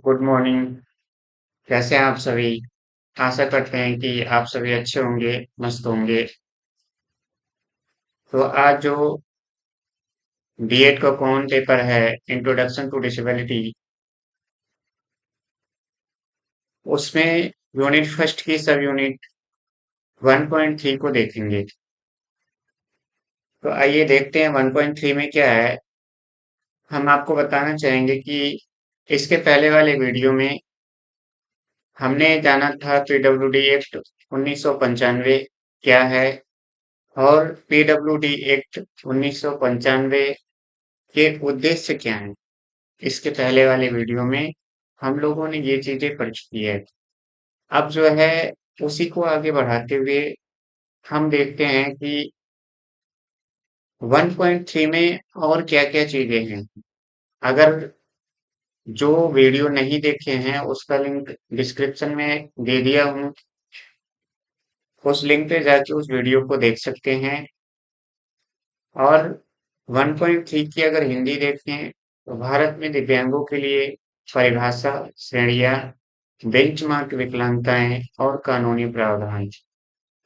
Good morning. कैसे हैं आप सभी? आशा करते हैं कि आप सभी अच्छे होंगे, मस्त होंगे। तो आज जो बीएड का कॉमन पेपर है, इंट्रोडक्शन टू डिसेबिलिटी, उसमें यूनिट फर्स्ट की सब यूनिट 1.3 को देखेंगे। तो आइए देखते हैं 1.3 में क्या है। हम आपको बताना चाहेंगे कि इसके पहले वाले वीडियो में हमने जाना था पीडब्ल्यूडी एक्ट 1995 क्या है, और पीडब्ल्यूडी एक्ट 1995 के उद्देश्य क्या हैं। इसके पहले वाले वीडियो में हम लोगों ने ये चीजें पढ़ चुकी है। अब जो है उसी को आगे बढ़ाते हुए हम देखते हैं कि 1.3 में और क्या-क्या चीजें हैं। अगर जो वीडियो नहीं देखे हैं उसका लिंक डिस्क्रिप्शन में दे दिया हूँ, उस लिंक पे जाके उस वीडियो को देख सकते हैं। और 1.3 की अगर हिंदी देखें तो भारत में दिव्यांगों के लिए परिभाषा, श्रेणियां, बेंचमार्क विकलांगताएं और कानूनी प्रावधान,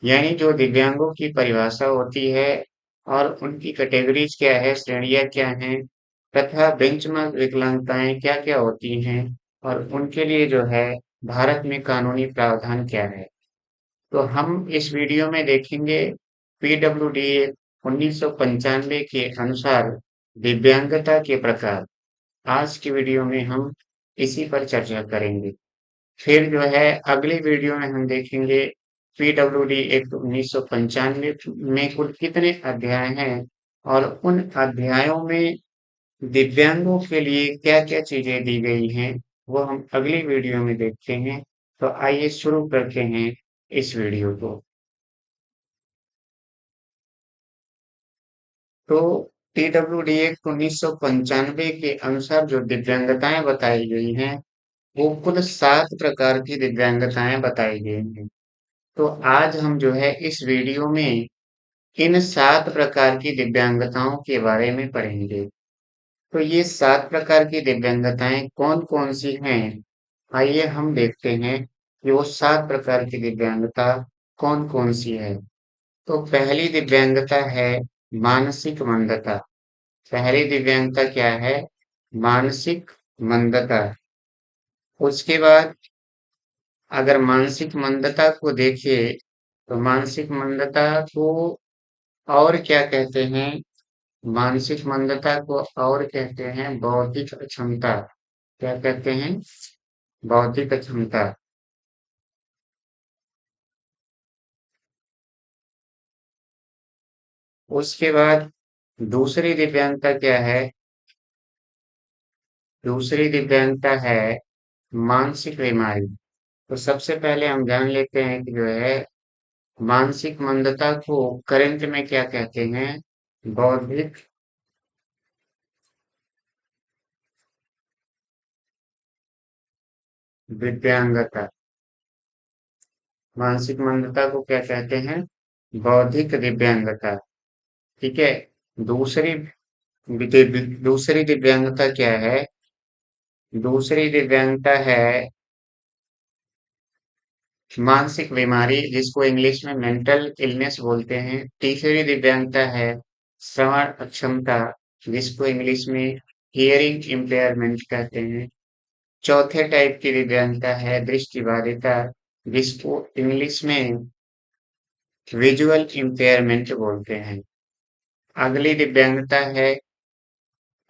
यानी जो दिव्यांगों की परिभाषा होती है और उनकी कैटेगरीज क्या है, श्रेणियां क्या हैं, तथा बेंचमार्क विकलांगताएं क्या क्या होती हैं, और उनके लिए जो है भारत में कानूनी प्रावधान क्या है। तो हम इस वीडियो में देखेंगे पीडब्ल्यूडी 1995 के अनुसार दिव्यांगता के प्रकार। आज की वीडियो में हम इसी पर चर्चा करेंगे। फिर जो है अगली वीडियो में हम देखेंगे पीडब्ल्यूडी एक्ट 1995 में कुल कितने अध्याय हैं, और उन अध्यायों में दिव्यांगों के लिए क्या क्या चीजें दी गई हैं, वो हम अगली वीडियो में देखते हैं। तो आइए शुरू करते हैं इस वीडियो को। तो पीडब्ल्यूडी एक्ट 1995 के अनुसार जो दिव्यांगताएं बताई गई हैं, वो कुल 7 प्रकार की दिव्यांगताएं बताई गई हैं। तो आज हम जो है इस वीडियो में इन 7 प्रकार की दिव्यांगताओं के बारे में पढ़ेंगे। तो ये 7 प्रकार की दिव्यांगताएं कौन कौन सी हैं, आइए हम देखते हैं कि वो 7 प्रकार की दिव्यांगता कौन कौन सी है। तो पहली दिव्यांगता है मानसिक मंदता। पहली दिव्यांगता क्या है? मानसिक मंदता। उसके बाद अगर मानसिक मंदता को देखें तो मानसिक मंदता को और क्या कहते हैं? मानसिक मंदता को और कहते हैं बौद्धिक अक्षमता। क्या कहते हैं? बौद्धिक अक्षमता। उसके बाद दूसरी दिव्यांगता क्या है? दूसरी दिव्यांगता है मानसिक बीमारी। तो सबसे पहले हम जान लेते हैं कि जो है मानसिक मंदता को करंट में क्या कहते हैं? बौद्धिक दिव्यांगता। मानसिक मंदता को क्या कहते हैं? बौद्धिक दिव्यांगता। ठीक है। दूसरी दूसरी दिव्यांगता क्या है? दूसरी दिव्यांगता है मानसिक बीमारी, जिसको इंग्लिश में मेंटल इलनेस बोलते हैं। तीसरी दिव्यांगता है श्रवण अक्षमता, जिसको इंग्लिश में हियरिंग इम्पेयरमेंट कहते हैं। चौथे टाइप की दिव्यांगता है दृष्टिबाधिता, जिसको इंग्लिश में विजुअल इम्पेयरमेंट बोलते हैं। अगली दिव्यांगता है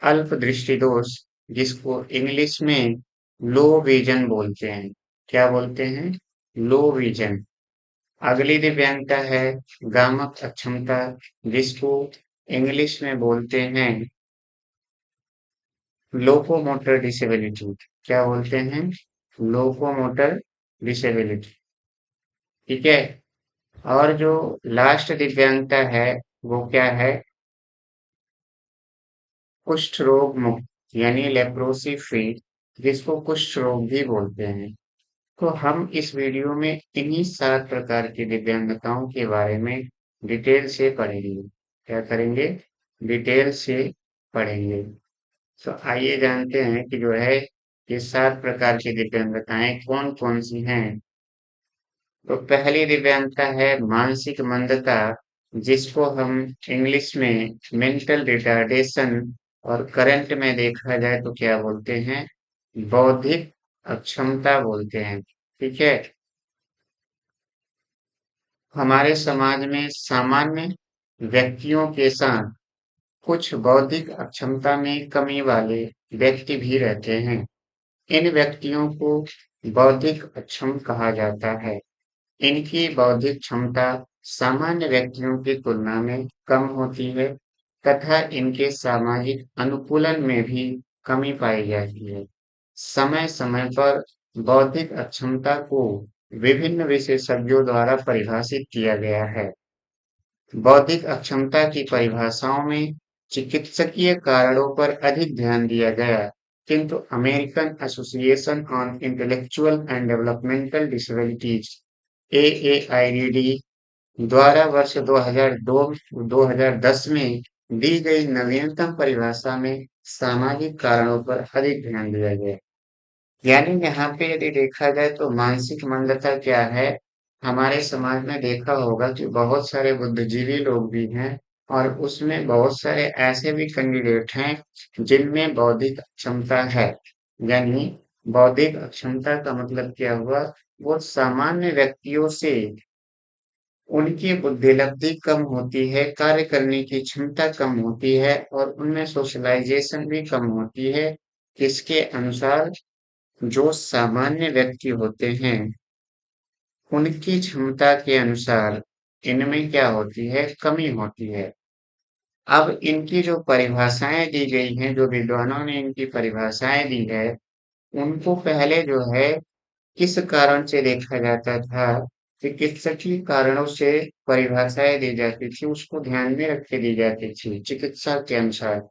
अल्प दृष्टि दोष, जिसको इंग्लिश में लो विजन बोलते हैं। क्या बोलते हैं? Low vision. अगली दिव्यांगता है गामक अक्षमता, जिसको इंग्लिश में बोलते हैं लोकोमोटर डिसेबिलिटी। क्या बोलते हैं? Locomotor disability. ठीक है। और जो लास्ट दिव्यांगता है वो क्या है? कुष्ठ रोग मुक्त, यानी लेप्रोसी फ्री, जिसको कुष्ठ रोग भी बोलते हैं। तो हम इस वीडियो में इन्हीं 7 प्रकार की दिव्यांगताओं के बारे में डिटेल से पढ़ेंगे। क्या करेंगे? डिटेल से पढ़ेंगे। तो आइए जानते हैं कि जो है ये 7 प्रकार की दिव्यांगताएं कौन कौन सी हैं? तो पहली दिव्यांगता है मानसिक मंदता, जिसको हम इंग्लिश में मेंटल रिटार्डेशन और करंट में देखा जाए तो क्या बोलते हैं? बौद्धिक अक्षमता बोलते हैं। ठीक है। हमारे समाज में सामान्य व्यक्तियों के साथ कुछ बौद्धिक अक्षमता में कमी वाले व्यक्ति भी रहते हैं। इन व्यक्तियों को बौद्धिक अक्षम कहा जाता है। इनकी बौद्धिक क्षमता सामान्य व्यक्तियों की तुलना में कम होती है तथा इनके सामाजिक अनुकूलन में भी कमी पाई जाती है। समय-समय पर बौद्धिक अक्षमता को विभिन्न विशेषज्ञों द्वारा परिभाषित किया गया है। बौद्धिक अक्षमता की परिभाषाओं में चिकित्सकीय कारणों पर अधिक ध्यान दिया गया, किंतु American association on intellectual and developmental disabilities AAIDD द्वारा वर्ष 2010 में दी गई नवीनतम परिभाषा में सामाजिक कारणों पर अधिक ध्यान दिया गया। यानी यहाँ पे यदि देखा जाए तो मानसिक मंदता क्या है? हमारे समाज में देखा होगा कि बहुत सारे बुद्धिजीवी लोग भी हैं और उसमें बहुत सारे ऐसे भी कैंडिडेट हैं जिनमें बौद्धिक क्षमता है। यानी बौद्धिक अक्षमता का मतलब क्या हुआ? वो सामान्य व्यक्तियों से उनकी बुद्धिलब्धि कम होती है, कार्य करने की क्षमता कम होती है और उनमें सोशलाइजेशन भी कम होती है। इसके अनुसार जो सामान्य व्यक्ति होते हैं, उनकी क्षमता के अनुसार इनमें क्या होती है? कमी होती है। अब इनकी जो परिभाषाएं दी गई हैं, जो विद्वानों ने इनकी परिभाषाएं दी है, उनको पहले जो है किस कारण से देखा जाता था? चिकित्सकीय कारणों से परिभाषाएं दी जाती थी, उसको ध्यान में रख के दी जाती थी चिकित्सा के अनुसार।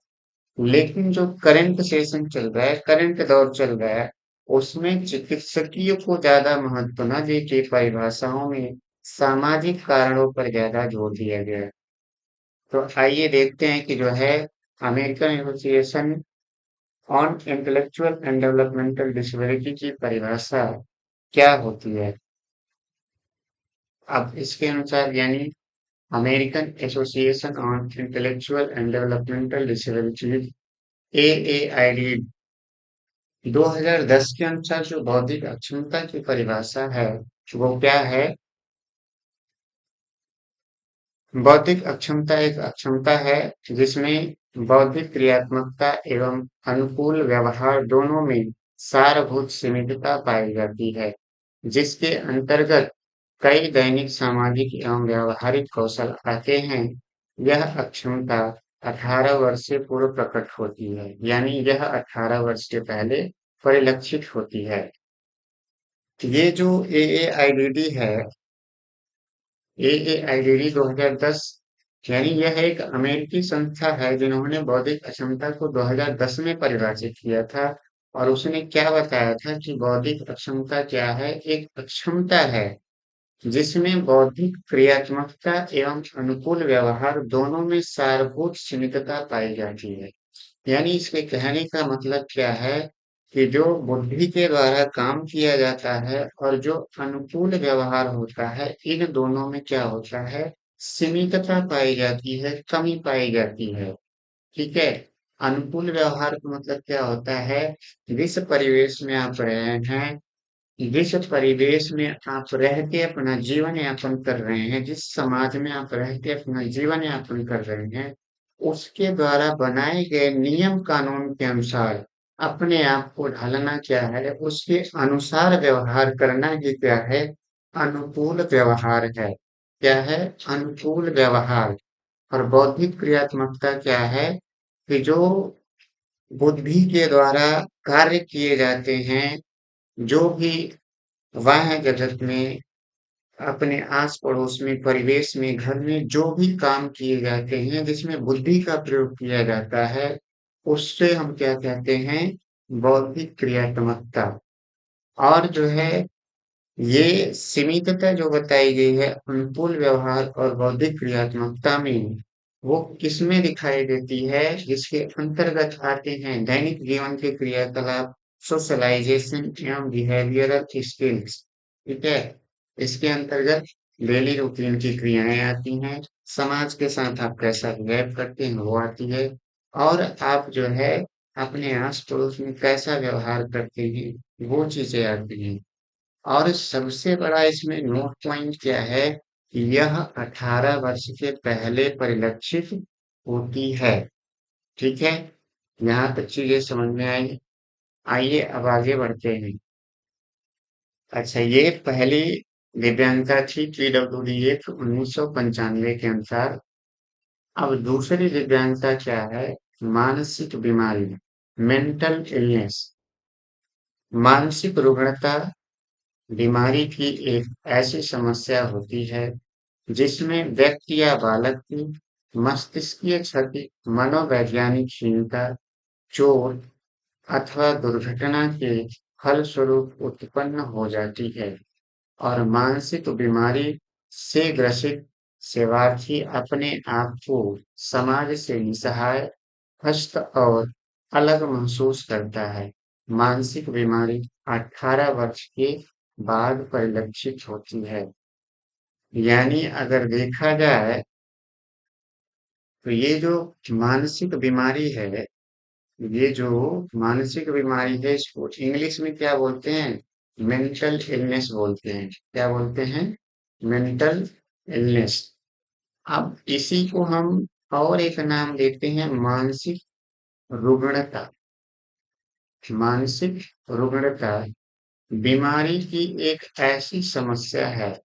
लेकिन जो करंट सेशन चल रहा है, करंट दौर चल रहा है, उसमें चिकित्सकीय को ज्यादा महत्व न देके परिभाषाओं में सामाजिक कारणों पर ज्यादा जोर दिया गया है। तो आइए देखते हैं कि जो है American association on intellectual and developmental disability की परिभाषा क्या होती है। अब इसके अनुसार यानी American association on intellectual and developmental disability AAID 2010 के अनुसार जो बौद्धिक अक्षमता की परिभाषा है वो क्या है? बौद्धिक अक्षमता एक अक्षमता है जिसमें बौद्धिक क्रियात्मकता एवं अनुकूल व्यवहार दोनों में सारभूत सीमितता पाई जाती है, जिसके अंतर्गत कई दैनिक सामाजिक एवं व्यावहारिक कौशल आते हैं। यह अक्षमता 18 वर्ष से पूर्व प्रकट होती है, यानी यह 18 वर्ष के पहले परिलक्षित होती है। ये जो AAIDD है, AAIDD 2010 यानी यह एक अमेरिकी संस्था है जिन्होंने बौद्धिक अक्षमता को 2010 में परिभाषित किया था और उसने क्या बताया था कि बौद्धिक अक्षमता क्या है? एक अक्षमता है जिसमें बौद्धिक क्रियात्मकता एवं अनुकूल व्यवहार दोनों में सारभूत सीमितता पाई जाती है। यानी इसके कहने का मतलब क्या है कि जो बुद्धि के द्वारा काम किया जाता है और जो अनुकूल व्यवहार होता है, इन दोनों में क्या होता है? सीमितता पाई जाती है, कमी पाई जाती है। ठीक है। अनुकूल व्यवहार का मतलब क्या होता है? जिस परिवेश में आप रहे हैं, जिस परिवेश में आप रह के अपना जीवन यापन कर रहे हैं, जिस समाज में आप रह के अपना जीवन यापन कर रहे हैं, उसके द्वारा बनाए गए नियम कानून के अनुसार अपने आप को ढालना क्या है? उसके अनुसार व्यवहार करना ही क्या है? अनुकूल व्यवहार है। क्या है? अनुकूल व्यवहार। और बौद्धिक क्रियात्मकता क्या है? कि जो बुद्धि के द्वारा कार्य किए जाते हैं, जो भी बाह्य जगत में, अपने आस पड़ोस में, परिवेश में, घर में जो भी काम किए जाते हैं जिसमें बुद्धि का प्रयोग किया जाता है, उससे हम क्या कहते हैं? बौद्धिक क्रियात्मकता। और जो है ये सीमितता जो बताई गई है अनुकूल व्यवहार और बौद्धिक क्रियात्मकता में, वो किसमें दिखाई देती है? जिसके अंतर्गत आते हैं दैनिक जीवन के क्रियाकलाप, सोशलाइजेशन एवं बिहेवियरल स्किल्स। ठीक है, इसके अंतर्गत डेली रूटीन की क्रियाएं आती हैं, समाज के साथ आप कैसा बिहेव करते हैं वो आती है, और आप जो है अपने आस पड़ोस में कैसा व्यवहार करते हैं वो चीजें आती हैं। और सबसे बड़ा इसमें नोट पॉइंट क्या है कि यह 18 वर्ष के पहले परिलक्षित होती है। ठीक है, यहाँ तक चीजें समझ में आई। आइए अब आगे बढ़ते हैं। अच्छा, ये पहली दिव्यांगता थी पीडब्ल्यूडी एक्ट 1995 के अनुसार। अब दूसरी दिव्यांगता क्या है? मानसिक बीमारी, मेंटल इलनेस। मानसिक रुग्णता बीमारी की एक ऐसी समस्या होती है जिसमें व्यक्ति या बालक की मस्तिष्कीय क्षति, मनोवैज्ञानिक क्षीणता, चोट अथवा दुर्घटना के फलस्वरूप उत्पन्न हो जाती है, और मानसिक बीमारी से ग्रसित सेवार्थी अपने आप को समाज से निस्सहाय, हस्त और अलग महसूस करता है। मानसिक बीमारी 18 वर्ष के बाद परिलक्षित होती है। यानी अगर देखा जाए तो ये जो मानसिक बीमारी है, ये जो मानसिक बीमारी है इसको इंग्लिश में क्या बोलते हैं? मेंटल इलनेस बोलते हैं। क्या बोलते हैं? Mental illness. अब इसी को हम और एक नाम देते हैं मानसिक रुग्णता। मानसिक रुग्णता बीमारी की एक ऐसी समस्या है,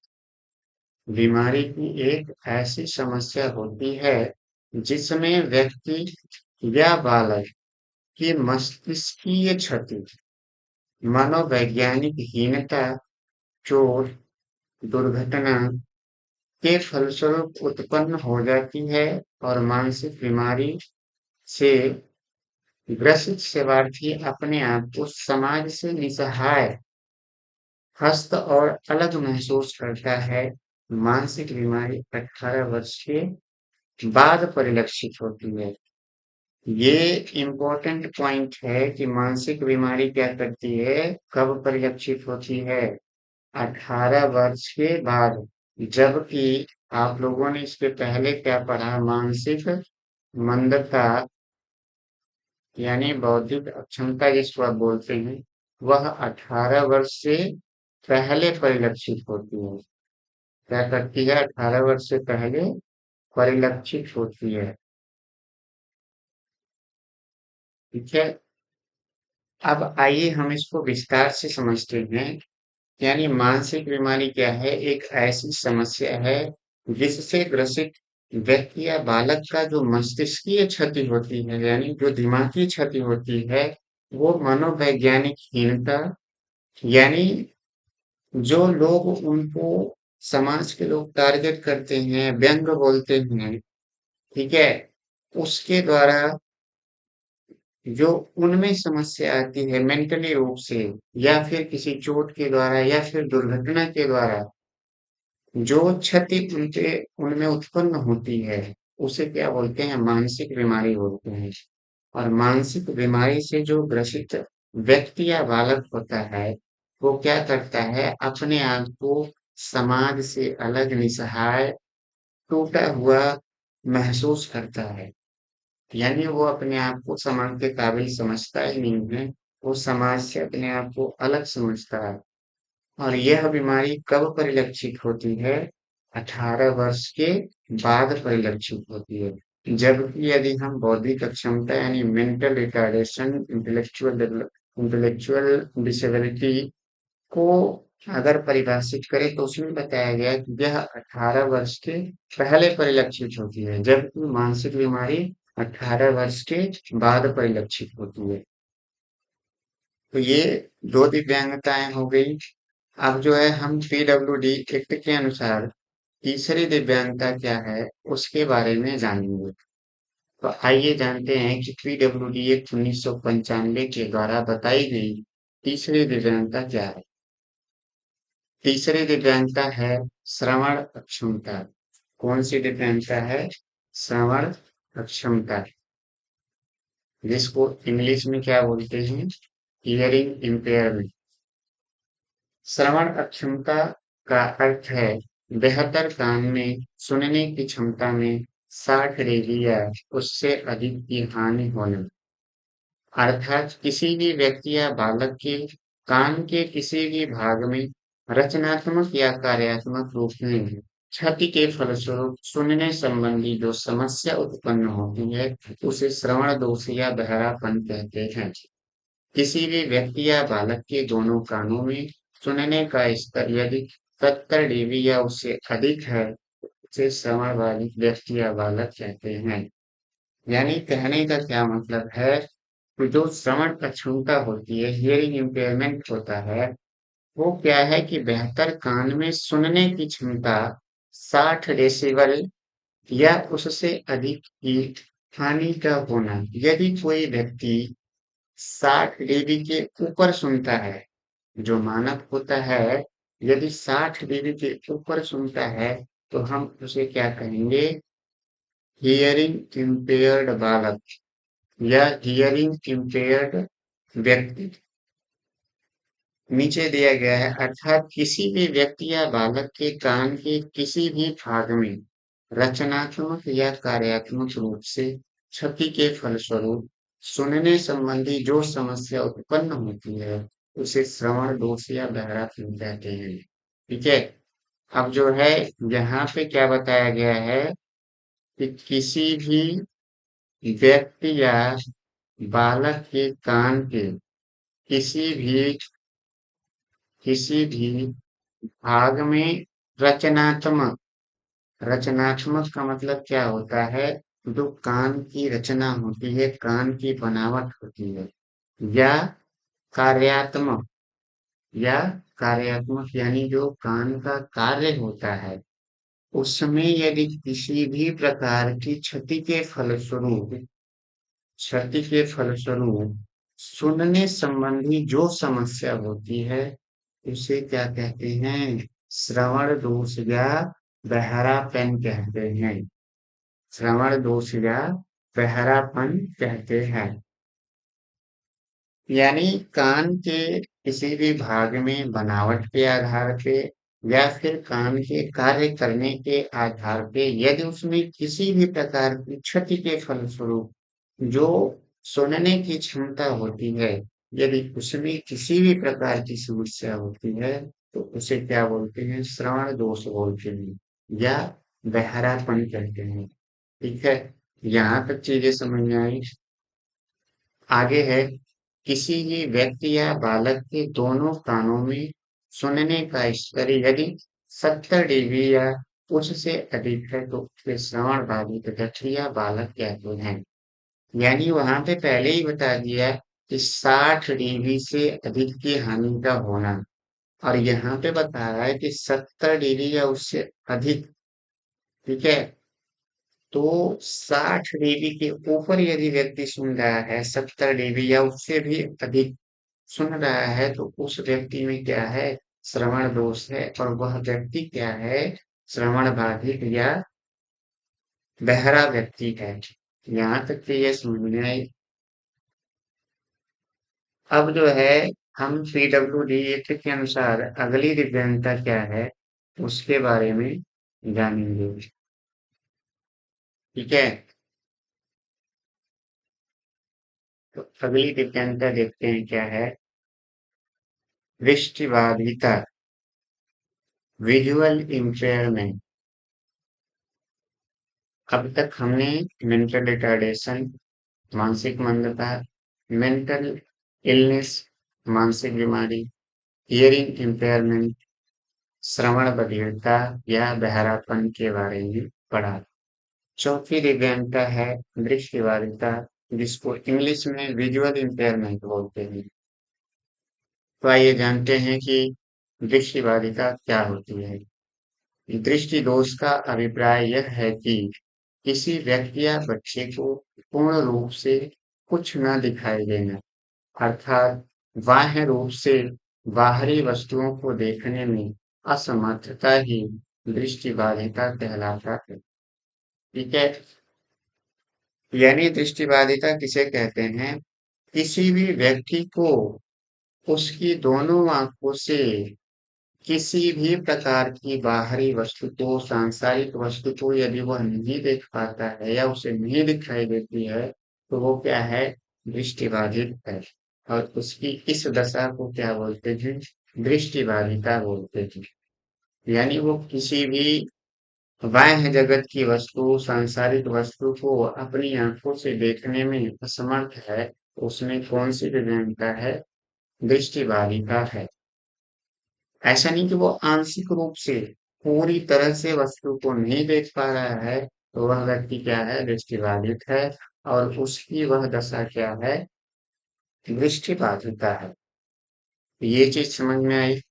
बीमारी की एक ऐसी समस्या होती है जिसमें व्यक्ति या बालक की मस्तिष्कीय क्षति, मनोवैज्ञानिक हीनता, चोट, दुर्घटना के फलस्वरूप उत्पन्न हो जाती है, और मानसिक बीमारी से ग्रसित सेवार्थी अपने आप को समाज से निस्सहाय, हस्त और अलग महसूस करता है। मानसिक बीमारी 18 वर्ष के बाद परिलक्षित होती है। ये इम्पोर्टेंट पॉइंट है कि मानसिक बीमारी क्या करती है, कब परिलक्षित होती है? 18 वर्ष के बाद। जबकि आप लोगों ने इसके पहले क्या पढ़ा? मानसिक मंदता यानी बौद्धिक अक्षमता जिसको आप बोलते हैं, वह 18 वर्ष से पहले परिलक्षित होती है। क्या करती है? 18 वर्ष से पहले परिलक्षित होती है। ठीक है, अब आइए हम इसको विस्तार से समझते हैं। यानी मानसिक बीमारी क्या है? एक ऐसी समस्या है जिससे ग्रसित व्यक्ति या बालक का जो मस्तिष्कीय क्षति होती है, यानी जो दिमागी क्षति होती है, वो मनोवैज्ञानिक हीनता, यानी जो लोग उनको समाज के लोग टारगेट करते हैं, व्यंग बोलते हैं, ठीक है, उसके द्वारा जो उनमें समस्या आती है मेंटली रूप से, या फिर किसी चोट के द्वारा या फिर दुर्घटना के द्वारा जो क्षति उनके उनमें उत्पन्न होती है, उसे क्या बोलते हैं? मानसिक बीमारी बोलते हैं। और मानसिक बीमारी से जो ग्रसित व्यक्ति या बालक होता है, वो क्या करता है? अपने आप को समाज से अलग, निस्सहाय, टूटा हुआ महसूस करता है। यानी वो अपने आप को समाज के काबिल समझता ही नहीं है, वो समाज से अपने आप को अलग समझता है। और यह बीमारी कब परिलक्षित होती है? 18 वर्ष के बाद परिलक्षित होती है। जबकि यदि हम बौद्धिक अक्षमता यानी मेंटल रिटार्डेशन, इंटेलेक्चुअल डिसेबिलिटी को अगर परिभाषित करें तो उसमें बताया गया कि यह 18 वर्ष के पहले परिलक्षित होती है, जबकि मानसिक बीमारी 18 वर्ष के बाद परिलक्षित होती है। तो ये दो दिव्यांगताएं हो गई। अब जो है हम पीडब्ल्यूडी एक्ट के अनुसार तीसरी दिव्यांगता क्या है उसके बारे में जानेंगे। तो आइए जानते हैं कि पीडब्ल्यूडी एक्ट 1995 के द्वारा बताई गई तीसरी दिव्यांगता क्या है। तीसरी दिव्यांगता है श्रवण अक्षमता। कौन सी दिव्यांगता है? श्रवण अक्षमता, जिसको इंग्लिश में क्या बोलते हैं? Hearing impairment. श्रवण अक्षमता का अर्थ है बेहतर कान में सुनने की क्षमता में 60 dB या उससे अधिक की हानि होना, अर्थात किसी भी व्यक्ति या बालक के कान के किसी भी भाग में रचनात्मक या कार्यात्मक रूप में क्षति के फलस्वरूप सुनने संबंधी जो समस्या उत्पन्न होती है उसे श्रवण दोष या बहरापन कहते हैं। किसी भी व्यक्ति या बालक के दोनों कानों में सुनने का स्तर यदि 70 dB या उससे अधिक है, उसे श्रवण बाधित व्यक्ति या बालक कहते हैं। यानी कहने का क्या मतलब है कि जो श्रवण अक्षमता होती है, हियरिंग इम्पेयरमेंट होता है, वो क्या है कि बेहतर कान में सुनने की क्षमता 60 डेसिबल या उससे अधिक की हानि का होना। यदि कोई व्यक्ति 60 dB के ऊपर सुनता है, जो मानक होता है, यदि 60 dB के ऊपर सुनता है, तो हम उसे क्या कहेंगे? हियरिंग इम्पेयर्ड बालक या हियरिंग इम्पेयर्ड व्यक्ति। नीचे दिया गया है, अर्थात किसी भी व्यक्ति या बालक के कान के किसी भी भाग में रचनात्मक या कार्यात्मक रूप से क्षति के फलस्वरूप सुनने संबंधी जो समस्या उत्पन्न होती है उसे श्रवण दोष या बहरापन कहते हैं। ठीक है। अब जो है यहाँ पे क्या बताया गया है कि किसी भी व्यक्ति या बालक के कान के किसी भी किसी भी भाग में रचनात्मक, रचनात्मक का मतलब क्या होता है? जो कान की रचना होती है, कान की बनावट होती है, या कार्यात्मक, या कार्यात्मक यानी जो कान का कार्य होता है उसमें यदि किसी भी प्रकार की क्षति के फलस्वरूप सुनने संबंधी जो समस्या होती है उसे क्या कहते हैं? श्रवण दोष या बहरापन कहते हैं। श्रवण दोष या बहरापन कहते हैं। यानी कान के किसी भी भाग में बनावट के आधार पे या फिर कान के कार्य करने के आधार पे यदि उसमें किसी भी प्रकार की क्षति के फलस्वरूप जो सुनने की क्षमता होती है, यदि उसमें किसी भी प्रकार की समस्या होती है तो उसे क्या बोलते हैं? श्रवण दोष बोलते हैं या बहरापन कहते हैं। ठीक है। यहाँ तक चीजें समझ में आई। आगे है, किसी भी व्यक्ति या बालक के दोनों कानों में सुनने का स्तर यदि 70 dB या उससे अधिक है तो उसे श्रवण बाधित व्यक्ति या बालक कहते हैं। यानी वहां पे पहले ही बता दिया कि 60 dB से अधिक की हानि का होना, और यहाँ पे बता रहा है कि 70 dB या उससे अधिक। ठीक है। तो 60 dB के ऊपर यदि व्यक्ति सुन रहा है, 70 dB या उससे भी अधिक सुन रहा है, तो उस व्यक्ति में क्या है? श्रवण दोष है, और वह व्यक्ति क्या है? श्रवण बाधित या बहरा व्यक्ति है। यहाँ तक कि ये समझ में आई। अब जो है हम PWD के अनुसार अगली दिव्यांगता क्या है उसके बारे में जानेंगे। ठीक है। तो अगली दिव्यांगता देखते हैं क्या है। दृष्टिबाधिता, विजुअल इम्पेयरमेंट। अब तक हमने मेंटल रिटार्डेशन, मानसिक मंदता, मेंटल इलनेस, मानसिक बीमारी, हियरिंग इम्पेयरमेंट, श्रवण बधिरता या बहरापन के बारे में पढ़ा। चौथी दिव्यांगता है दृष्टिबाधिता, जिसको इंग्लिश में विजुअल इम्पेयरमेंट बोलते हैं। तो आइए जानते हैं कि दृष्टिबाधिता क्या होती है। दृष्टि दोष का अभिप्राय यह है कि किसी व्यक्ति या बच्चे को पूर्ण रूप से कुछ न दिखाई देना, अर्थात बाह्य रूप से बाहरी वस्तुओं को देखने में असमर्थता ही दृष्टिबाधिता कहलाता है। ठीक है। यानी दृष्टिबाधिता किसे कहते हैं? किसी भी व्यक्ति को उसकी दोनों आंखों से किसी भी प्रकार की बाहरी वस्तु को, सांसारिक वस्तु को यदि वह नहीं देख पाता है या उसे नहीं दिखाई देती है, तो वो क्या है? दृष्टिबाधित है। और उसकी इस दशा को क्या बोलते हैं? दृष्टिबाधिता बोलते हैं। यानी वो किसी भी बाह्य जगत की वस्तु, सांसारिक वस्तु को अपनी आंखों से देखने में असमर्थ है। उसमें कौन सी दिव्यांगता है? दृष्टिबाधिता है। ऐसा नहीं कि वो आंशिक रूप से पूरी तरह से वस्तु को नहीं देख पा रहा है, तो वह व्यक्ति क्या है? दृष्टिबाधित है। और उसकी वह दशा क्या है? दृष्टिबाधिता है। ये चीज समझ में आई?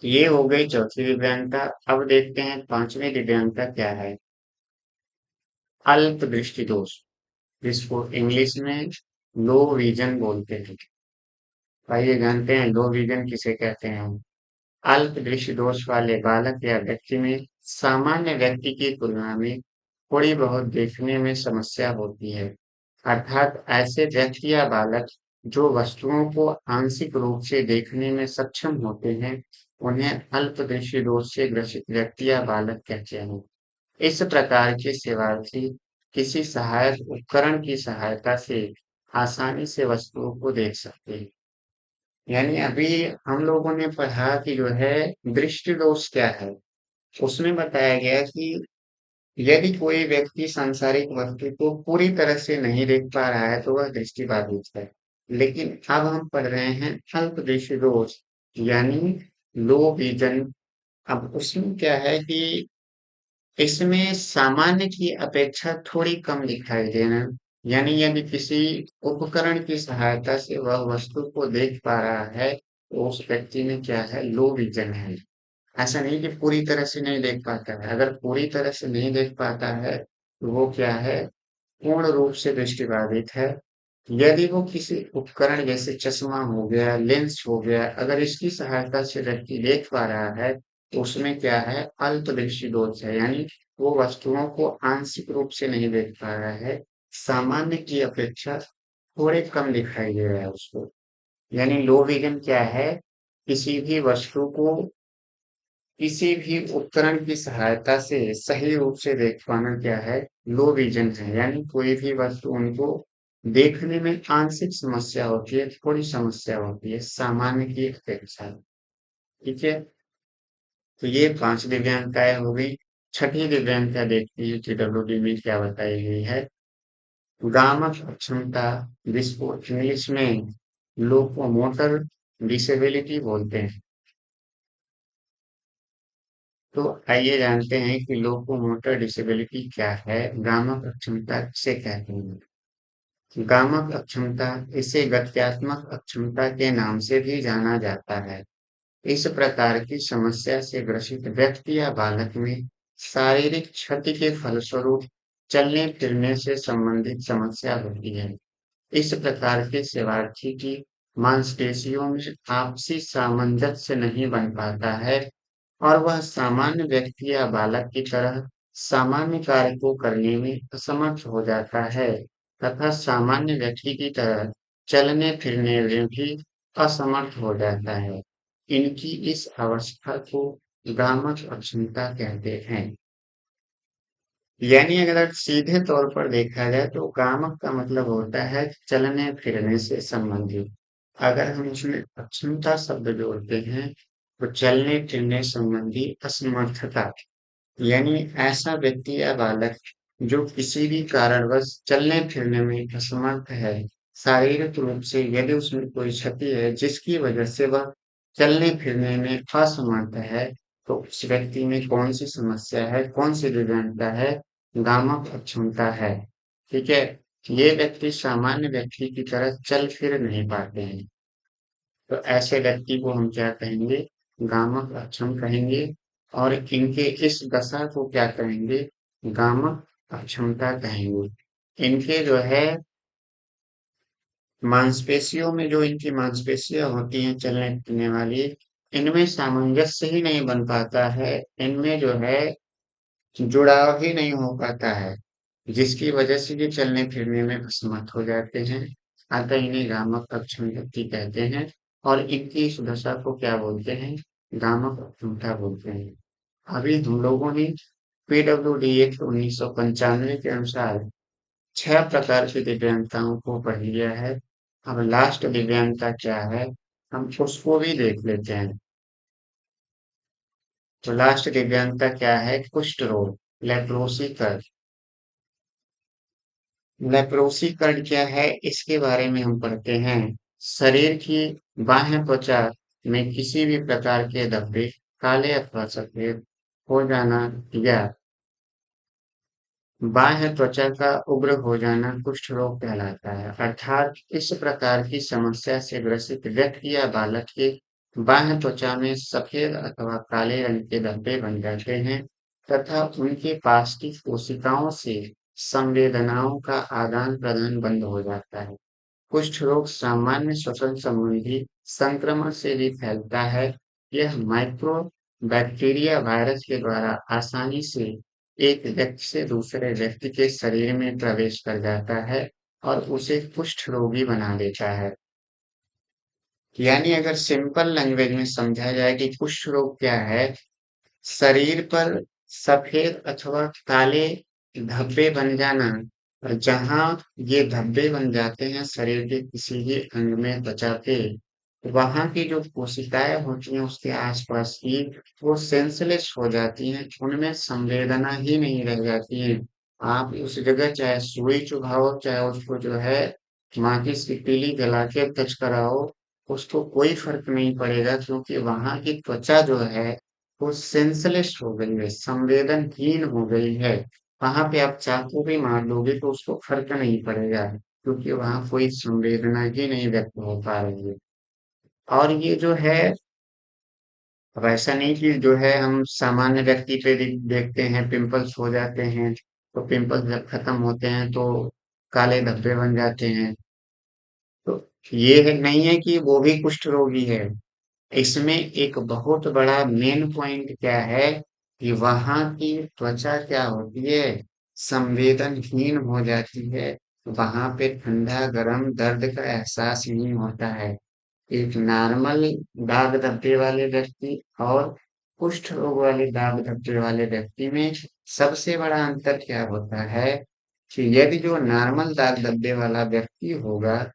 ये हो गई चौथी दिव्यांगता। अब देखते हैं पांचवी दिव्यांगता क्या है। अल्प दृष्टि दोष, जिसको इंग्लिश में लो विजन बोलते हैं। आइए जानते हैं लो विजन किसे कहते हैं। अल्प दृष्टि दोष वाले बालक या व्यक्ति में सामान्य व्यक्ति की तुलना में थोड़ी बहुत देखने में समस्या होती है। अर्थात ऐसे व्यक्ति या बालक जो वस्तुओं को आंशिक रूप से देखने में सक्षम होते हैं, उन्हें अल्प दृष्टि दोष से ग्रसित व्यक्ति या बालक कहते हैं। इस प्रकार के सेवार्थी किसी सहायक उपकरण की सहायता से आसानी से वस्तुओं को देख सकते हैं। यानी अभी हम लोगों ने पढ़ा कि जो है दृष्टि दोष क्या है। उसमें बताया गया कि यदि कोई व्यक्ति सांसारिक वस्तु को पूरी तरह से नहीं देख पा रहा है, तो वह दृष्टिबाधित है। लेकिन अब हम पढ़ रहे हैं अल्प दृष्टि दोष, यानी लो विजन। अब उसमें क्या है कि इसमें सामान्य की अपेक्षा थोड़ी कम दिखाई देना। यानी यदि किसी उपकरण की सहायता से वह वस्तु को देख पा रहा है, तो उस व्यक्ति में क्या है? लो विजन है। ऐसा नहीं कि पूरी तरह से नहीं देख पाता है। अगर पूरी तरह से नहीं देख पाता है, तो वो क्या है? पूर्ण रूप से दृष्टिबाधित है। यदि वो किसी उपकरण जैसे चश्मा हो गया, लेंस हो गया, अगर इसकी सहायता से व्यक्ति देख पा रहा है, तो उसमें क्या है? अल्प दृष्टि दोष है। यानी वो वस्तुओं को आंशिक रूप से नहीं देख पा रहा है, सामान्य की अपेक्षा थोड़े कम दिखाई दे रहा है उसको। यानी लो विजन क्या है? किसी भी वस्तु को किसी भी उपकरण की सहायता से सही रूप से देख पाना क्या है? लो विजन है। यानी कोई भी वस्तु उनको देखने में आंशिक समस्या होती है, थोड़ी समस्या होती है सामान्य की अपेक्षा। ठीक है। तो ये पांच दिव्यांगताएं हो गई। छठी दिव्यांगता देखती है कि डब्ल्यूडी में क्या बताई गई है। गामक अक्षमता, जिसको इंग्लिश में लोकोमोटर डिसेबिलिटी बोलते हैं। तो आइए जानते हैं कि लोकोमोटर डिसेबिलिटी क्या है, गामक अक्षमता किसे कहते हैं। गामक अक्षमता, इसे गत्यात्मक अक्षमता के नाम से भी जाना जाता है। इस प्रकार की समस्या से ग्रसित व्यक्ति या बालक में शारीरिक क्षति के फलस्वरूप चलने फिरने से संबंधित समस्या होती है। इस प्रकार के सेवार्थी की मांसपेशियों में आपसी सामंजस्य नहीं बन पाता है और वह सामान्य व्यक्ति या बालक की तरह सामान्य कार्य को करने में असमर्थ हो जाता है तथा सामान्य व्यक्ति की तरह चलने फिरने में भी असमर्थ हो जाता है। इनकी इस अवस्था को भ्रामक अक्षमता कहते हैं। यानी अगर सीधे तौर पर देखा जाए तो गामक का मतलब होता है चलने फिरने से संबंधित। अगर हम उसमें अक्षमता शब्द जोड़ते हैं तो चलने फिरने संबंधी असमर्थता। यानी ऐसा व्यक्ति या बालक जो किसी भी कारणवश चलने फिरने में असमर्थ है, शारीरिक रूप से यदि उसमें कोई क्षति है जिसकी वजह से वह चलने फिरने में असमर्थ है, तो उस व्यक्ति में कौन सी समस्या है, कौन सी दिव्यांगता है? गामक अक्षमता है। ठीक है। ये व्यक्ति सामान्य व्यक्ति की तरह चल फिर नहीं पाते हैं, तो ऐसे व्यक्ति को हम क्या कहेंगे? गामक अक्षम कहेंगे। और इनके इस दशा को क्या कहेंगे? गामक अक्षमता कहेंगे। इनके जो है मांसपेशियों में, जो इनकी मांसपेशियां होती हैं चलने फिरने वाली, इनमें सामंजस्य ही नहीं बन पाता है। इनमें जो है जुड़ाव ही नहीं हो पाता है, जिसकी वजह से ये चलने फिरने में असमर्थ हो जाते हैं। अतः इन्हें भ्रामक अक्षम व्यक्ति कहते हैं और इनकी इस दशा को क्या बोलते हैं? भ्रामक अक्षमता बोलते हैं। अभी हम लोगों ने पीडब्ल्यूडी एक्ट 1995 के अनुसार 6 प्रकार की दिव्यांगताओं को पढ़ लिया है। अब लास्ट दिव्यांगता क्या है, हम उसको भी देख लेते हैं। तो लास्ट दिव्यांगता क्या है? कुष्ठ रोग, लेप्रोसी कर्व। लेप्रोसी कर्व क्या है, इसके बारे में हम पढ़ते हैं। शरीर की बाह्य त्वचा में किसी भी प्रकार के धब्बे, काले अथवा सफेद हो जाना या बाह्य त्वचा का उग्र हो जाना कुष्ठ रोग कहलाता है। अर्थात इस प्रकार की समस्या से ग्रसित व्यक्ति या बालक के बाह्य त्वचा में सफेद अथवा काले रंग के धब्बे बन जाते हैं तथा उनके पास की कोशिकाओं से संवेदनाओं का आदान प्रदान बंद हो जाता है। कुष्ठ रोग सामान्य श्वसन संबंधी संक्रमण से भी फैलता है। यह माइक्रो बैक्टीरिया वायरस के द्वारा आसानी से एक व्यक्ति से दूसरे व्यक्ति के शरीर में प्रवेश कर जाता है और उसे कुष्ठ रोगी बना देता है। यानी अगर सिंपल लैंग्वेज में समझा जाए कि कुष्ठ रोग क्या है, शरीर पर सफेद अथवा काले धब्बे बन जाना, और जहां ये धब्बे बन जाते हैं शरीर के किसी भी अंग में, त्वचा पे, वहां की जो कोशिकाएं होती हैं उसके आसपास की, वो सेंसलेस हो जाती हैं, उनमें संवेदना ही नहीं रह जाती है। आप उस जगह चाहे सुई चुभाओ, चाहे उसको जो है माचिस की तीली जला के टच कराओ, उसको कोई फर्क नहीं पड़ेगा क्योंकि वहां की त्वचा जो है वो सेंसलेस हो गई है, संवेदनहीन हो गई है। वहां पे आप चाकू भी मार लोगे तो उसको फर्क नहीं पड़ेगा क्योंकि वहां कोई संवेदना ही नहीं व्यक्त हो पा रही है। और ये जो है, अब ऐसा नहीं कि जो है हम सामान्य व्यक्ति पे देखते हैं पिंपल्स हो जाते हैं, तो पिंपल्स जब खत्म होते हैं तो काले धब्बे बन जाते हैं। तो ये नहीं है कि वो भी कुष्ठ रोगी है। इसमें एक बहुत बड़ा मेन पॉइंट क्या है कि वहां की त्वचा क्या होती है, संवेदनहीन हो जाती है। वहां पे ठंडा गर्म दर्द का एहसास नहीं होता है। एक नॉर्मल दाग धब्बे वाले व्यक्ति और कुष्ठ रोग वाले दाग धब्बे वाले व्यक्ति में सबसे बड़ा अंतर क्या होता है कि यदि जो नॉर्मल दाग धब्बे वाला व्यक्ति होगा,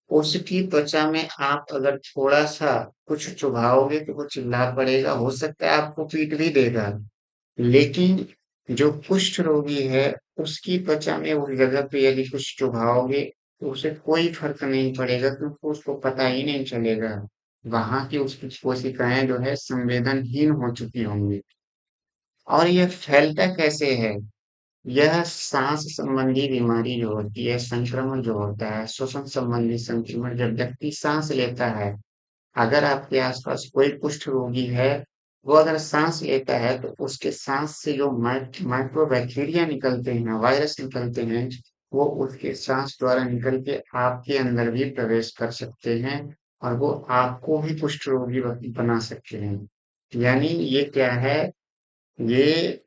उसकी त्वचा में आप अगर थोड़ा-सा कुछ चुभाओगे तो वो चिल्ला पड़ेगा, हो सकता है आपको पीट भी देगा। लेकिन जो कुष्ठ रोगी है, उसकी त्वचा में उस जगह पे यदि कुछ चुभाओगे, तो उसे कोई फ़र्क नहीं पड़ेगा क्योंकि उसको पता ही नहीं चलेगा। वहाँ की उसकी कोशिकाएँ जो है संवेदनहीन हो चुकी होंगी। और यह फैलता कैसे है? यह सांस संबंधी बीमारी जो होती है, संक्रमण जो होता है, श्वसन संबंधी संक्रमण जब व्यक्ति सांस लेता है, अगर आपके आसपास कोई कुष्ठ रोगी है, वो अगर सांस लेता है तो उसके सांस से जो माइक्रोबैक्टीरिया निकलते हैं, वायरस निकलते हैं, वो उसके सांस द्वारा निकल के आपके अंदर भी प्रवेश कर सकते हैं और वो आपको भी कुष्ठ रोगी बना सकते हैं। यानी ये क्या है, ये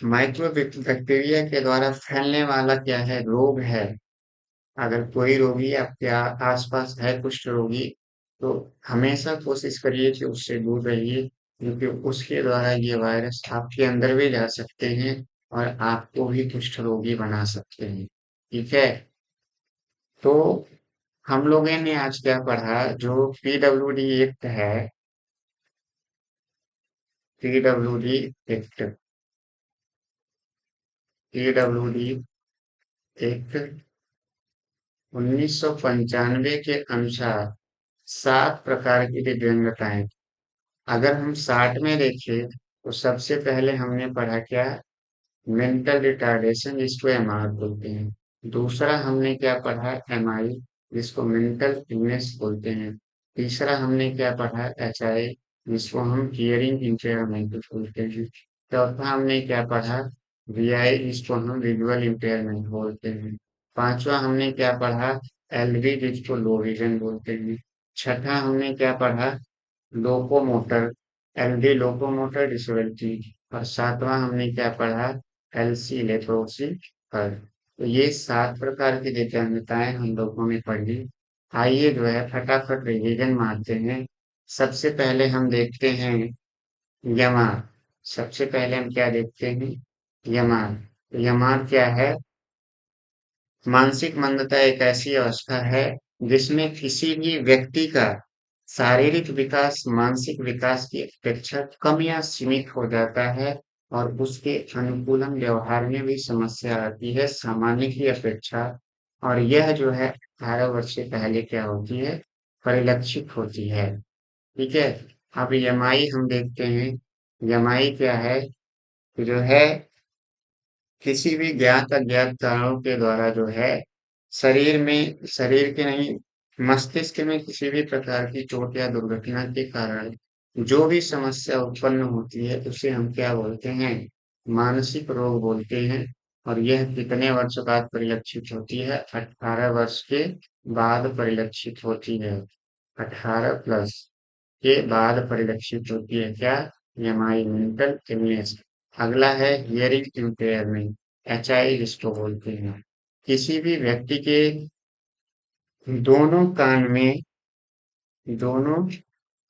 बैक्टीरिया के द्वारा फैलने वाला क्या है, रोग है। अगर कोई रोगी आपके आसपास है कुष्ठ रोगी, तो हमेशा कोशिश करिए कि उससे दूर रहिए क्योंकि उसके द्वारा ये वायरस आपके अंदर भी जा सकते हैं और आपको भी कुष्ठ रोगी बना सकते हैं। ठीक है, तो हम लोगों ने आज क्या पढ़ा, जो पीडब्ल्यूडी एक्ट है, पीडब्ल्यूडी एक्ट, पीडब्ल्यूडी एक्ट 1995 के अनुसार 7 प्रकार की दिव्यांगताएं। अगर हम 60 में देखें तो सबसे पहले हमने पढ़ा क्या, मेंटल रिटार्डेशन जिसको एमआर बोलते हैं। दूसरा हमने क्या पढ़ा, एमआई जिसको मेंटल इलनेस बोलते हैं। तीसरा हमने क्या पढ़ा, एचआई जिसको हम हियरिंग इम्पेयरमेंट बोलते हैं। चौथा हमने क्या पढ़ा, वीआई जिसको हम विजुअल इम्पेयरमेंट बोलते हैं। पांचवा हमने क्या पढ़ा, एलवी जिसको लो विजन बोलते हैं। छठा हमने क्या पढ़ा, लोकोमोटर, एलडी लोकोमोटर डिसेबिलिटी। और सातवां हमने क्या पढ़ा, एलसी लेप्रोसी कर्व। तो ये 7 प्रकार की दिव्यांगताएं हम लोगों ने पढ़ी। आइए जो है फटाफट रिवीजन मारते हैं। सबसे पहले हम देखते हैं यमार। सबसे पहले हम क्या देखते हैं? यमार। यमार क्या है? मानसिक मंदता एक ऐसी अवस्था है जिसमें किसी भी व्यक्ति का शारीरिक विकास मानसिक विकास की अपेक्षा कम या सीमित हो जाता है और उसके अनुकूलन व्यवहार में भी समस्या आती है सामान्य की अपेक्षा। और यह जो है 18 वर्ष से पहले क्या होती है? परिलक्षित होती है। ठीक है। अब यमाई हम देखते हैं। यमाई क्या है? जो है किसी भी ज्ञात अज्ञात कारणों के द्वारा जो है शरीर के नहीं, मस्तिष्क में किसी भी प्रकार की चोट या दुर्घटना के कारण जो भी समस्या उत्पन्न होती है उसे हम क्या बोलते हैं? मानसिक रोग बोलते हैं। और यह कितने वर्ष बाद परिलक्षित होती है? 18 वर्ष के बाद परिलक्षित होती है। 18 प्लस के बाद परिलक्षित होती है क्या? MI mental illness. अगला है हियरिंग इम्पेयरमेंट, एचआई जिसको बोलते हैं। किसी भी व्यक्ति के दोनों कान में दोनों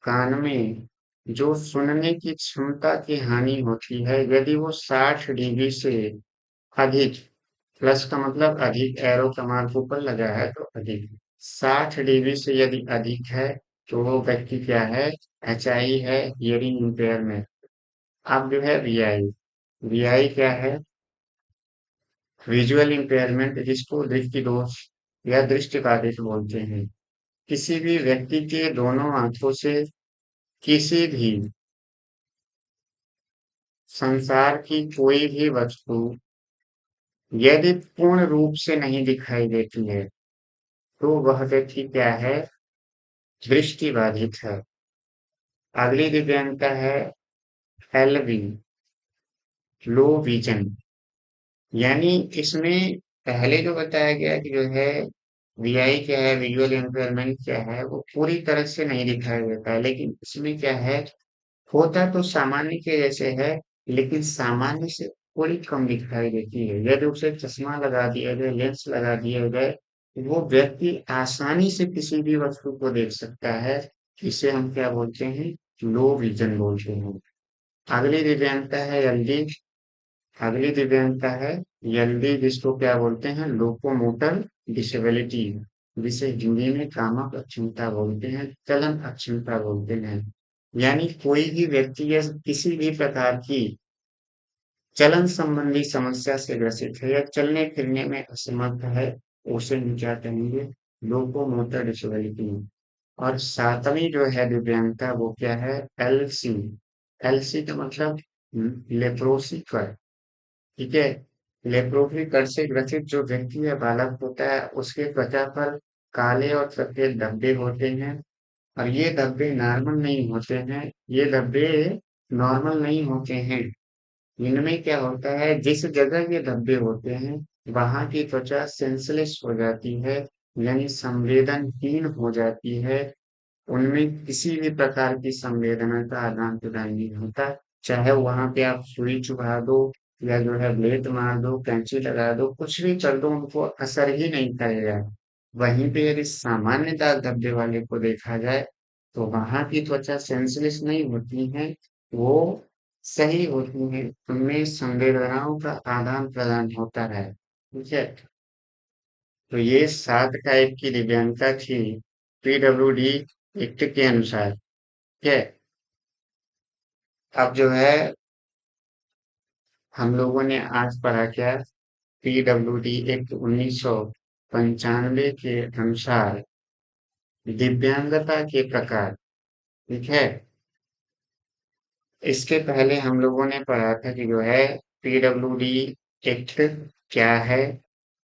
कान में जो सुनने की क्षमता की हानि होती है यदि वो 60 dB से अधिक, प्लस का मतलब अधिक, एरो का मार्क ऊपर लगा है तो अधिक, 60 dB से यदि अधिक है तो वो व्यक्ति क्या है? एचआई है, हियरिंग इम्पेयरमेंट। अब जो है वीआई। वीआई क्या है? विजुअल इम्पेयरमेंट, जिसको दृष्टि दोष या दृष्टि बाधित बोलते हैं। किसी भी व्यक्ति के दोनों आंखों से किसी भी संसार की कोई भी वस्तु यदि पूर्ण रूप से नहीं दिखाई देती है तो वह व्यक्ति क्या है? दृष्टि बाधित है। अगली दिव्यांगता है एलवी, लो विजन। यानी इसमें पहले जो बताया गया कि जो है वीआई क्या है, विजुअल इम्पेयरमेंट क्या है, वो पूरी तरह से नहीं दिखाई देता है, लेकिन इसमें क्या है? होता तो सामान्य के जैसे है, लेकिन सामान्य से थोड़ी कम दिखाई देती है। यदि उसे चश्मा लगा दिया जाए, लेंस लगा दिया जाए, वो व्यक्ति आसानी से किसी भी वस्तु को देख सकता है। इसे हम क्या बोलते हैं? लो विजन बोलते हैं। अगली दिव्यांगता है एलडी। अगली दिव्यांगता है एलडी, जिसको क्या बोलते हैं? लोकोमोटर डिसेबिलिटी, जिसे हिंदी में कामक अक्षमता बोलते हैं, चलन अक्षमता बोलते हैं। यानी कोई भी व्यक्ति या किसी भी प्रकार की चलन संबंधी समस्या से ग्रसित है या चलने फिरने में असमर्थ है, उसे हम क्या कहेंगे? Locomotor disability. और सातवीं जो है दिव्यांगता वो क्या है? एलसी। एलसी का मतलब लेप्रोसी कर। ठीक है। लेप्रोसी कर से ग्रसित जो व्यक्ति या बालक होता है उसके त्वचा पर काले और सफेद धब्बे होते हैं। और ये धब्बे नॉर्मल नहीं होते हैं। ये धब्बे नॉर्मल नहीं होते हैं। इनमें क्या होता है? जिस जगह ये धब्बे होते हैं वहां की त्वचा सेंसलेस हो जाती है, यानी संवेदनहीन हो जाती है। उनमें किसी भी प्रकार की संवेदना का आदान प्रदान नहीं होता। चाहे वहां पे आप सुई चुभा दो या जो है ब्लेड मार दो, कैंची लगा दो, कुछ भी कर दो, उनको असर ही नहीं करेगा। वहीं पे यदि सामान्य दाग धब्बे वाले को देखा जाए तो वहां की त्वचा सेंसलेस नहीं होती है, वो सही होती है। उनमें संवेदनाओं का आदान प्रदान होता है। ठीक है। तो ये 7 टाइप की दिव्यांगता थी पीडब्ल्यूडी एक्ट के अनुसार। ठीक है। अब जो है हम लोगों ने आज पढ़ा क्या? पीडब्ल्यूडी एक्ट 1995 के अनुसार दिव्यांगता के प्रकार। ठीक है। इसके पहले हम लोगों ने पढ़ा था कि जो है पीडब्ल्यूडी एक्ट क्या है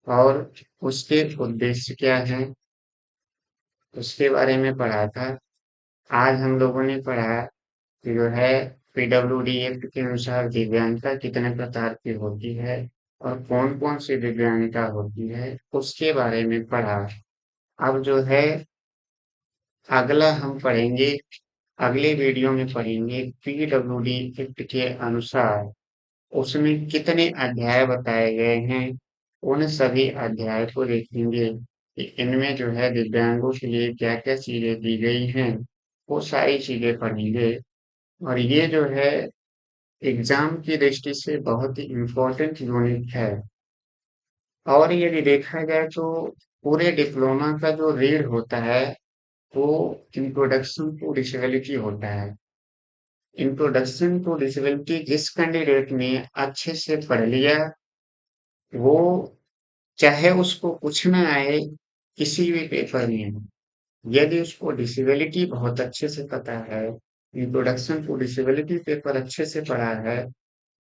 और उसके उद्देश्य क्या है, उसके बारे में पढ़ा था। आज हम लोगों ने पढ़ा कि जो है पीडब्ल्यूडी एक्ट के अनुसार दिव्यांगता कितने प्रकार की होती है और कौन कौन सी दिव्यांगता होती है उसके बारे में पढ़ा। अब जो है अगला हम पढ़ेंगे, अगले वीडियो में पढ़ेंगे पीडब्ल्यूडी एक्ट के अनुसार उसमें कितने अध्याय बताए गए हैं उन सभी अध्याय को देखेंगे कि इनमें जो है दिव्यांगों के लिए क्या-क्या चीज़ें दी गई हैं, वो सारी चीज़ें पढ़ेंगे। और ये जो है एग्ज़ाम की दृष्टि से बहुत ही इम्पोर्टेंट यूनिट है। और यदि देखा जाए तो पूरे डिप्लोमा का जो रीड होता है, वो इंट्रोडक्शन टू डिसेबिलिटी होता है। इंट्रोडक्शन टू डिसेबिलिटी जिस कैंडिडेट ने अच्छे से पढ़ लिया, वो चाहे उसको कुछ ना आए किसी भी पेपर में, यदि उसको डिसेबिलिटी बहुत अच्छे से पता है, इंट्रोडक्शन टू डिसेबिलिटी पेपर अच्छे से पढ़ा है,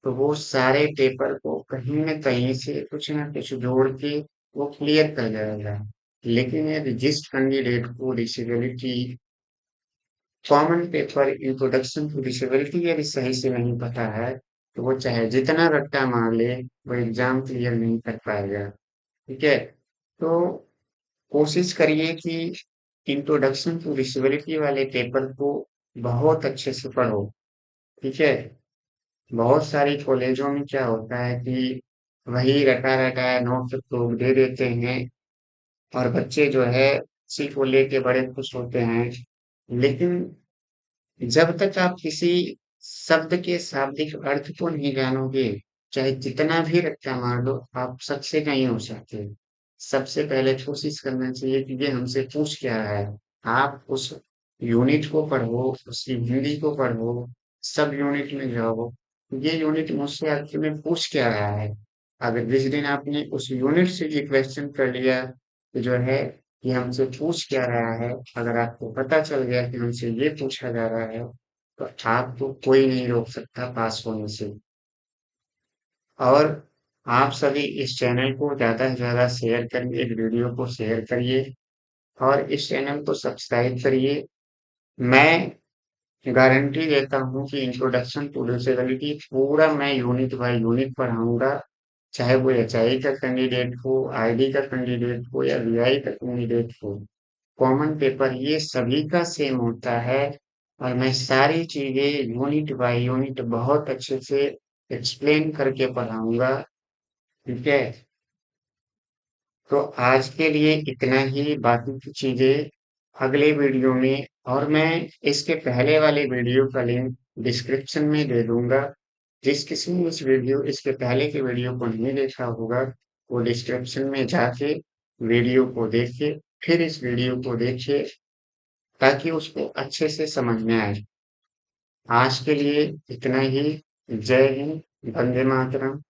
तो वो सारे पेपर को कहीं न कहीं से कुछ न कुछ जोड़ के वो क्लियर कर जाएगा। लेकिन यदि जिस कैंडिडेट को disability common paper introduction to disability यदि सही से नहीं पता है, तो वो चाहे जितना रट्टा मार ले, वो एग्ज़ाम क्लियर नहीं कर पाएगा। ठीक है? तो कोशिश करिए कि इंट्रोडक्शन टू डिसेबिलिटी वाले पेपर को बहुत अच्छे से पढ़ो। ठीक है? बहुत सारी कॉलेजों में क्या होता है कि वही रटा-रटाया नोट्स लोग दे देते हैं और बच्चे जो है उसी को लेके बड़े खुश होते हैं। लेकिन जब तक आप किसी शब्द के शाब्दिक अर्थ को नहीं जानोगे, चाहे जितना भी रट्टा मार लो, आप सबसे नहीं हो सकते। सबसे पहले कोशिश करना चाहिए कि ये हमसे पूछ क्या रहा है। आप उस यूनिट को पढ़ो, उसकी हिंदी को पढ़ो, सब यूनिट में जाओ। ये यूनिट मुझसे आखिर में पूछ क्या रहा है? अगर जिस दिन आपने उस यूनिट से ये क्वेश्चन कर लिया, तो जो है ये हमसे पूछ क्या रहा है, अगर आपको पता चल गया कि हमसे ये पूछा जा रहा है, तो आपको कोई नहीं रोक सकता पास होने से। और आप सभी इस चैनल को ज़्यादा से ज़्यादा शेयर करिए, इस वीडियो को शेयर करिए और इस चैनल को सब्सक्राइब करिए। मैं गारंटी देता हूँ कि इंट्रोडक्शन टू डिसेबिलिटी पूरा मैं यूनिट बाय यूनिट पढ़ाऊँगा, चाहे वो एचआई का कैंडिडेट हो, आईडी का कैंडिडेट हो या वीआई का कैंडिडेट हो। कॉमन पेपर ये सभी का सेम होता है और मैं सारी चीज़ें यूनिट बाय यूनिट बहुत अच्छे से एक्सप्लेन करके पढ़ाऊँगा, ठीक है? तो आज के लिए इतना ही, बाकी की चीज़ें अगले वीडियो में और मैं इसके पहले वाले वीडियो का लिंक डिस्क्रिप्शन में दे दूँगा। जिस किसी ने इसके पहले के वीडियो को नहीं देखा होगा, वो डिस्क्रिप्शन में जाके वीडियो को देखे, फिर इस वीडियो को देखे ताकि उसको अच्छे से समझ में आए। आज के लिए इतना ही। जय हिंद, वंदे मातरम।